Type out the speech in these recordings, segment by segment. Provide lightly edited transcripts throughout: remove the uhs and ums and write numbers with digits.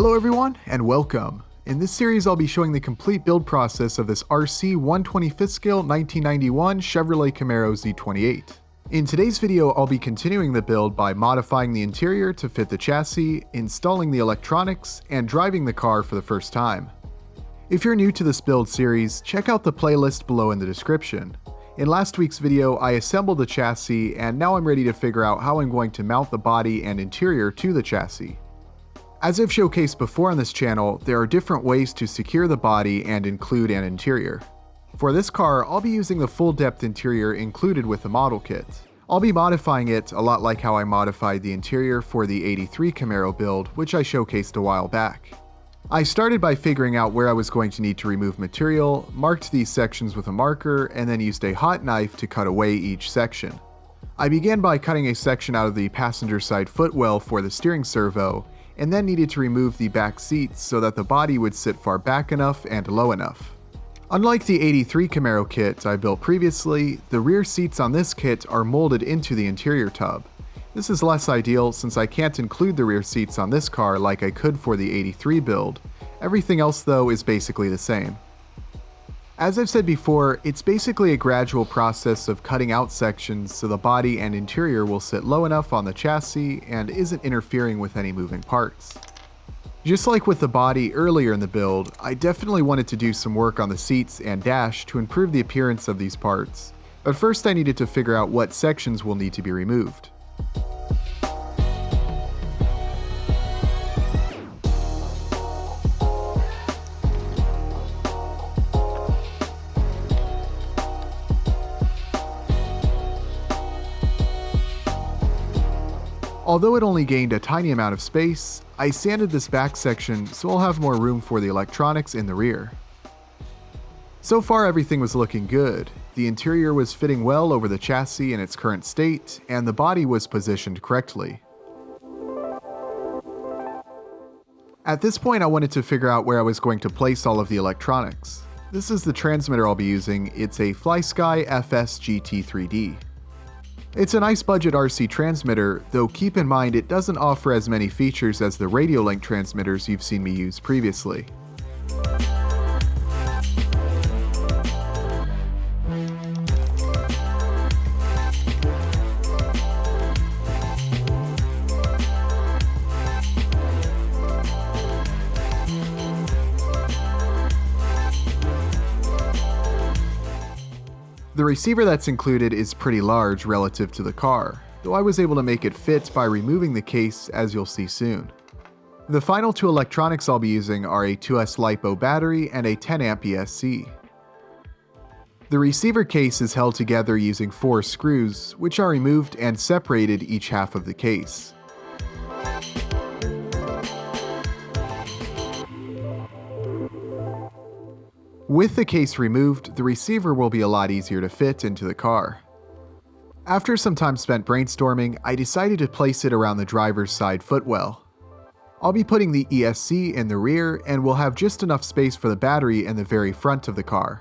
Hello everyone, and welcome. In this series I'll be showing the complete build process of this RC 125th scale 1991 Chevrolet Camaro Z28. In today's video I'll be continuing the build by modifying the interior to fit the chassis, installing the electronics, and driving the car for the first time. If you're new to this build series, check out the playlist below in the description. In last week's video I assembled the chassis, and now I'm ready to figure out how I'm going to mount the body and interior to the chassis. As I've showcased before on this channel, there are different ways to secure the body and include an interior. For this car, I'll be using the full depth interior included with the model kit. I'll be modifying it a lot like how I modified the interior for the '83 Camaro build, which I showcased a while back. I started by figuring out where I was going to need to remove material, marked these sections with a marker, and then used a hot knife to cut away each section. I began by cutting a section out of the passenger side footwell for the steering servo, and then needed to remove the back seats so that the body would sit far back enough and low enough. Unlike the '83 Camaro kit I built previously, the rear seats on this kit are molded into the interior tub. This is less ideal since I can't include the rear seats on this car like I could for the '83 build. Everything else though is basically the same. As I've said before, it's basically a gradual process of cutting out sections so the body and interior will sit low enough on the chassis and isn't interfering with any moving parts. Just like with the body earlier in the build, I definitely wanted to do some work on the seats and dash to improve the appearance of these parts, but first I needed to figure out what sections will need to be removed. Although it only gained a tiny amount of space, I sanded this back section so I'll have more room for the electronics in the rear. So far everything was looking good. The interior was fitting well over the chassis in its current state, and the body was positioned correctly. At this point I wanted to figure out where I was going to place all of the electronics. This is the transmitter I'll be using. It's a FlySky FS GT3D. It's a nice budget RC transmitter, though keep in mind it doesn't offer as many features as the Radiolink transmitters you've seen me use previously. The receiver that's included is pretty large relative to the car, though I was able to make it fit by removing the case, as you'll see soon. The final two electronics I'll be using are a 2S LiPo battery and a 10 amp ESC. The receiver case is held together using 4 screws, which are removed and separated each half of the case. With the case removed, the receiver will be a lot easier to fit into the car. After some time spent brainstorming, I decided to place it around the driver's side footwell. I'll be putting the ESC in the rear, and we'll have just enough space for the battery in the very front of the car.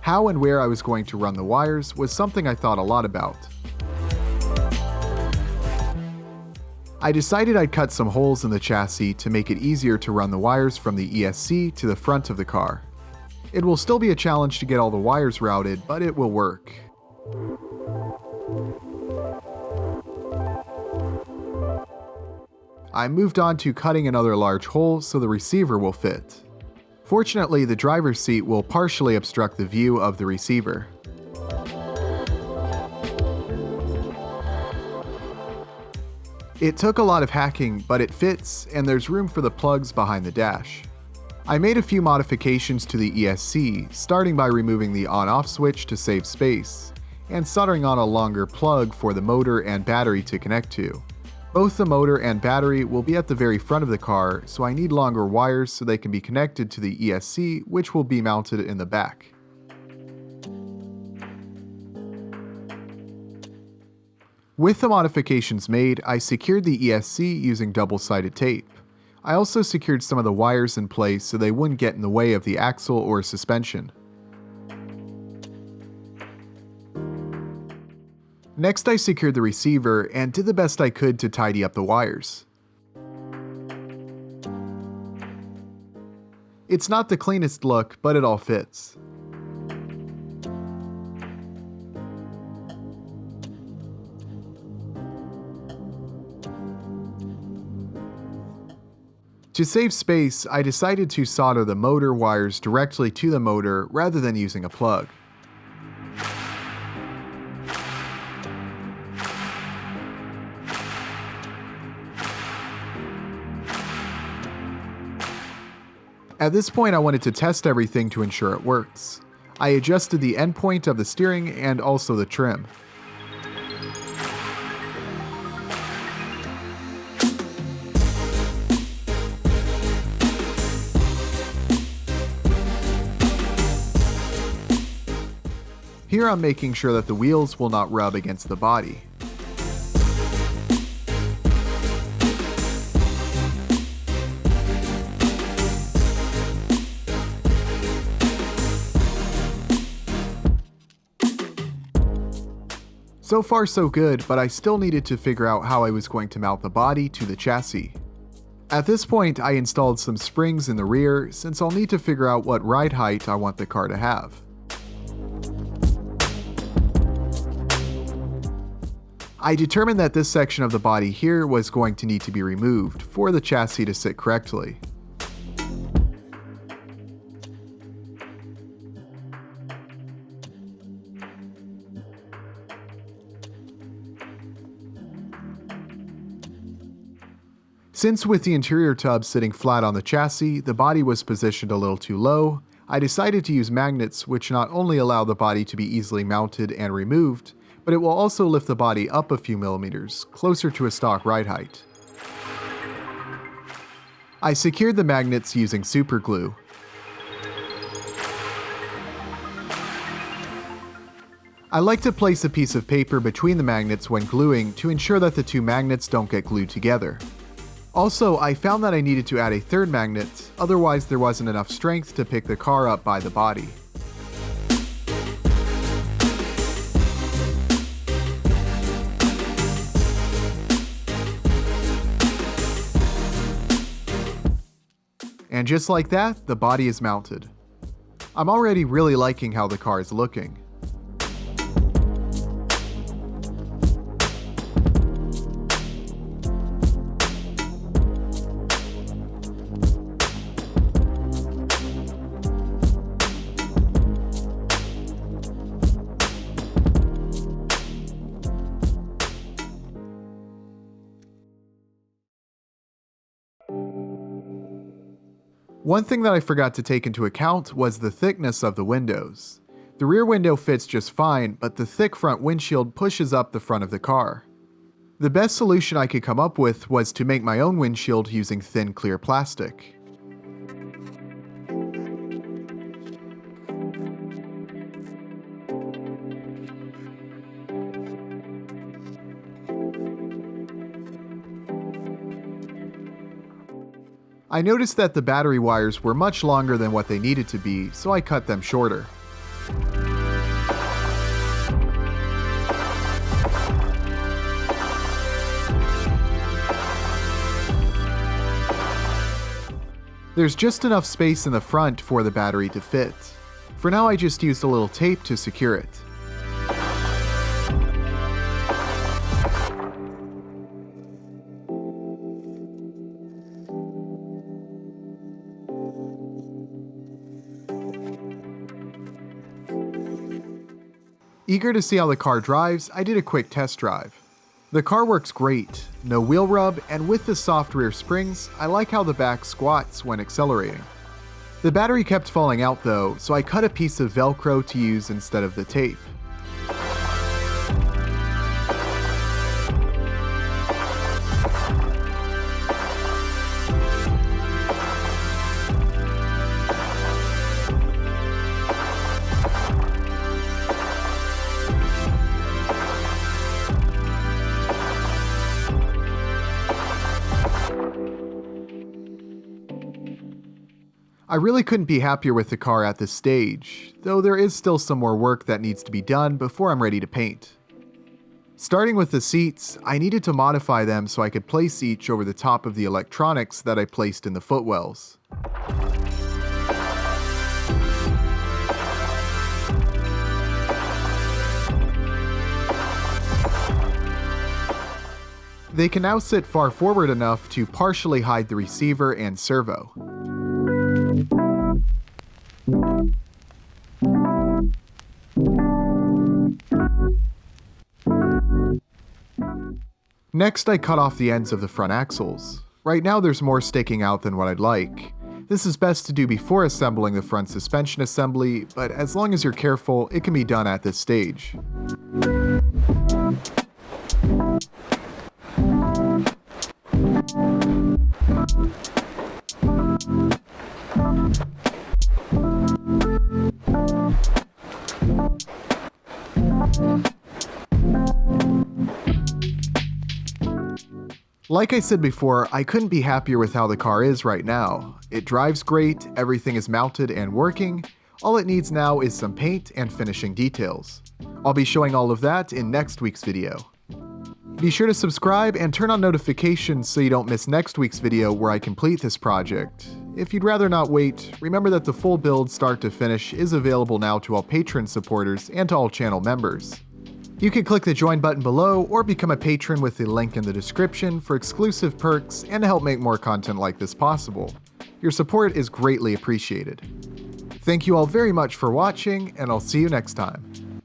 How and where I was going to run the wires was something I thought a lot about. I decided I'd cut some holes in the chassis to make it easier to run the wires from the ESC to the front of the car. It will still be a challenge to get all the wires routed, but it will work. I moved on to cutting another large hole so the receiver will fit. Fortunately, the driver's seat will partially obstruct the view of the receiver. It took a lot of hacking, but it fits, and there's room for the plugs behind the dash. I made a few modifications to the ESC, starting by removing the on-off switch to save space, and soldering on a longer plug for the motor and battery to connect to. Both the motor and battery will be at the very front of the car, so I need longer wires so they can be connected to the ESC, which will be mounted in the back. With the modifications made, I secured the ESC using double-sided tape. I also secured some of the wires in place so they wouldn't get in the way of the axle or suspension. Next, I secured the receiver and did the best I could to tidy up the wires. It's not the cleanest look, but it all fits. To save space, I decided to solder the motor wires directly to the motor rather than using a plug. At this point, I wanted to test everything to ensure it works. I adjusted the endpoint of the steering and also the trim. Here I'm making sure that the wheels will not rub against the body. So far so good, but I still needed to figure out how I was going to mount the body to the chassis. At this point, I installed some springs in the rear since I'll need to figure out what ride height I want the car to have. I determined that this section of the body here was going to need to be removed for the chassis to sit correctly. Since with the interior tub sitting flat on the chassis, the body was positioned a little too low, I decided to use magnets which not only allow the body to be easily mounted and removed, but it will also lift the body up a few millimeters, closer to a stock ride height. I secured the magnets using super glue. I like to place a piece of paper between the magnets when gluing to ensure that the two magnets don't get glued together. Also, I found that I needed to add a third magnet, otherwise there wasn't enough strength to pick the car up by the body. And just like that, the body is mounted. I'm already really liking how the car is looking. One thing that I forgot to take into account was the thickness of the windows. The rear window fits just fine, but the thick front windshield pushes up the front of the car. The best solution I could come up with was to make my own windshield using thin clear plastic. I noticed that the battery wires were much longer than what they needed to be, so I cut them shorter. There's just enough space in the front for the battery to fit. For now, I just used a little tape to secure it. Eager to see how the car drives, I did a quick test drive. The car works great, no wheel rub, and with the soft rear springs, I like how the back squats when accelerating. The battery kept falling out though, so I cut a piece of Velcro to use instead of the tape. I really couldn't be happier with the car at this stage, though there is still some more work that needs to be done before I'm ready to paint. Starting with the seats, I needed to modify them so I could place each over the top of the electronics that I placed in the footwells. They can now sit far forward enough to partially hide the receiver and servo. Next, I cut off the ends of the front axles. Right now there's more sticking out than what I'd like. This is best to do before assembling the front suspension assembly, but as long as you're careful, it can be done at this stage. Like I said before, I couldn't be happier with how the car is right now. It drives great, everything is mounted and working. All it needs now is some paint and finishing details. I'll be showing all of that in next week's video. Be sure to subscribe and turn on notifications so you don't miss next week's video where I complete this project. If you'd rather not wait, remember that the full build start to finish is available now to all Patreon supporters and to all channel members. You can click the join button below or become a patron with the link in the description for exclusive perks and to help make more content like this possible. Your support is greatly appreciated. Thank you all very much for watching, and I'll see you next time.